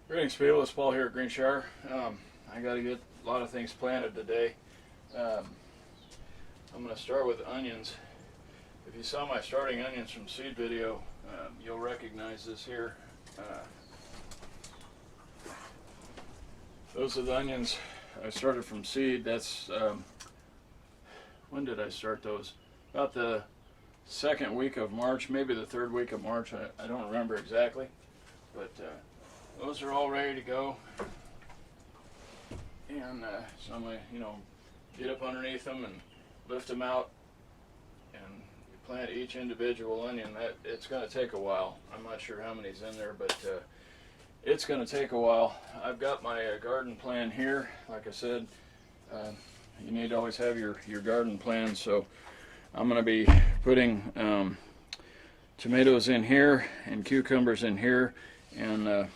Greetings, people. It's Paul here at Green Shower. I got to get a lot of things planted today. I'm going to start with onions. If you saw my starting onions from seed video, you'll recognize this here. Those are the onions I started from seed. That's when did I start those? About the second week of March, maybe the third week of March. I don't remember exactly, but those are all ready to go. And so I'm going to, get up underneath them and lift them out and plant each individual onion. It's going to take a while. I'm not sure how many's in there, but it's going to take a while. I've got my garden plan here. Like I said, you need to always have your garden plan. So I'm going to be putting tomatoes in here and cucumbers in here, and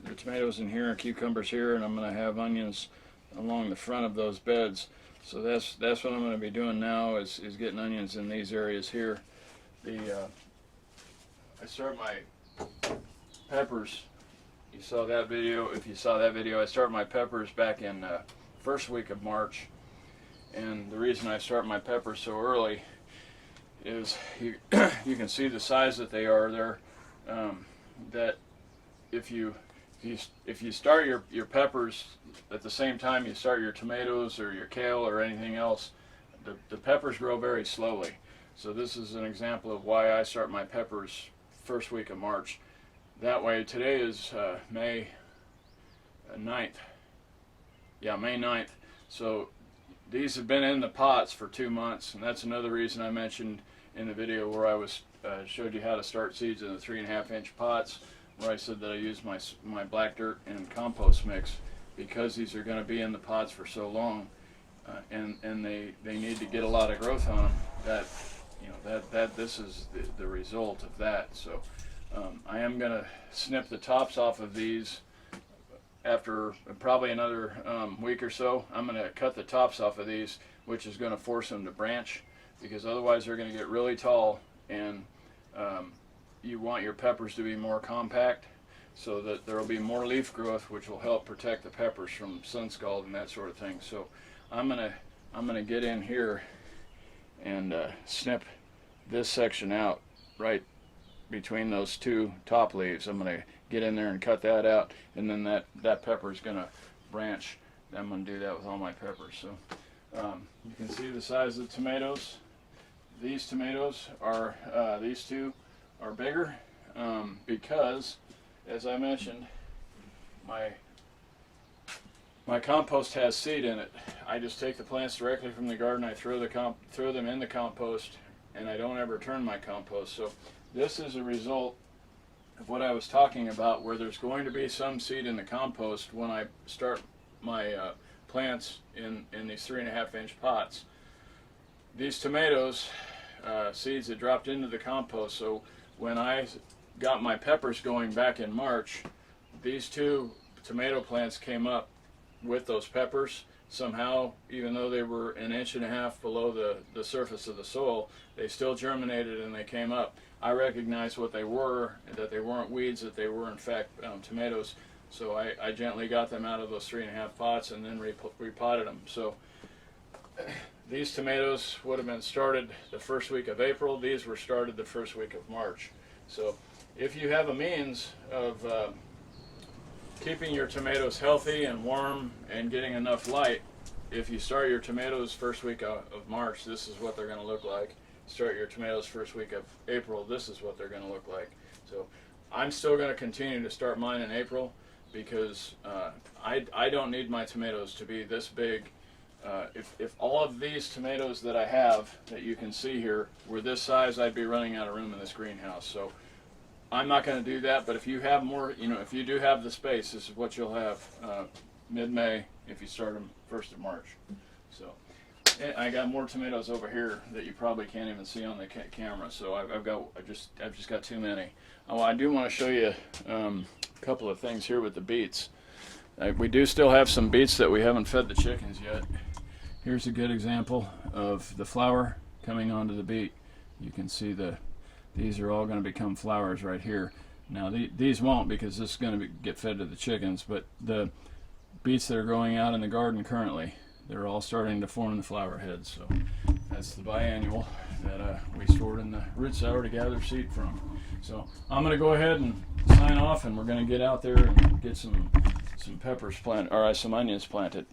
the tomatoes in here and cucumbers here, and I'm going to have onions along the front of those beds. So that's what I'm going to be doing now is getting onions in these areas here. I start my peppers. You saw that video. If you saw that video, I start my peppers back in first week of March. And the reason I start my peppers so early is you can see the size that they are there. That if you start your peppers at the same time you start your tomatoes or your kale or anything else, the peppers grow very slowly. So this is an example of why I start my peppers first week of March. That way, today is May 9th. Yeah, May 9th. So these have been in the pots for 2 months, and that's another reason I mentioned in the video where I was showed you how to start seeds in the 3.5-inch pots, where I said that I use my black dirt and compost mix because these are going to be in the pots for so long, and they need to get a lot of growth on them. That this is the result of that. So I am going to snip the tops off of these after probably another week or so. I'm going to cut the tops off of these, which is going to force them to branch, because otherwise they're going to get really tall, and you want your peppers to be more compact so that there will be more leaf growth, which will help protect the peppers from sun scald and that sort of thing. So I'm gonna get in here and snip this section out right between those two top leaves. I'm gonna get in there and cut that out, and then that pepper is gonna branch. I'm gonna do that with all my peppers. So you can see the size of the tomatoes. These tomatoes are these two are bigger because, as I mentioned, my compost has seed in it. I just take the plants directly from the garden. I throw them in the compost, and I don't ever turn my compost. So this is a result of what I was talking about, where there's going to be some seed in the compost when I start my plants in these 3.5-inch pots. These tomatoes seeds that dropped into the compost. So when I got my peppers going back in March, these two tomato plants came up with those peppers somehow. Even though they were 1.5 inches below the surface of the soil, they still germinated and they came up. I recognized what they were, that they weren't weeds, that they were in fact tomatoes. So I gently got them out of those 3.5 pots and then repotted them. So these tomatoes would have been started the first week of April. These were started the first week of March. So if you have a means of keeping your tomatoes healthy and warm and getting enough light, if you start your tomatoes first week of March, this is what they're going to look like. Start your tomatoes first week of April, this is what they're going to look like. So I'm still going to continue to start mine in April, because I don't need my tomatoes to be this big. If all of these tomatoes that I have, that you can see here, were this size, I'd be running out of room in this greenhouse. So I'm not going to do that, but if you have more, if you do have the space, this is what you'll have mid-May if you start them 1st of March. So I got more tomatoes over here that you probably can't even see on the camera. So I've just got too many. Oh, I do want to show you a couple of things here with the beets. We do still have some beets that we haven't fed the chickens yet. Here's a good example of the flower coming onto the beet. You can see these are all going to become flowers right here. Now these won't, because this is going to get fed to the chickens, but the beets that are growing out in the garden currently, they're all starting to form the flower heads. So that's the biannual that we stored in the root cellar to gather seed from. So I'm going to go ahead and sign off, and we're going to get out there and get some peppers planted, or some onions planted.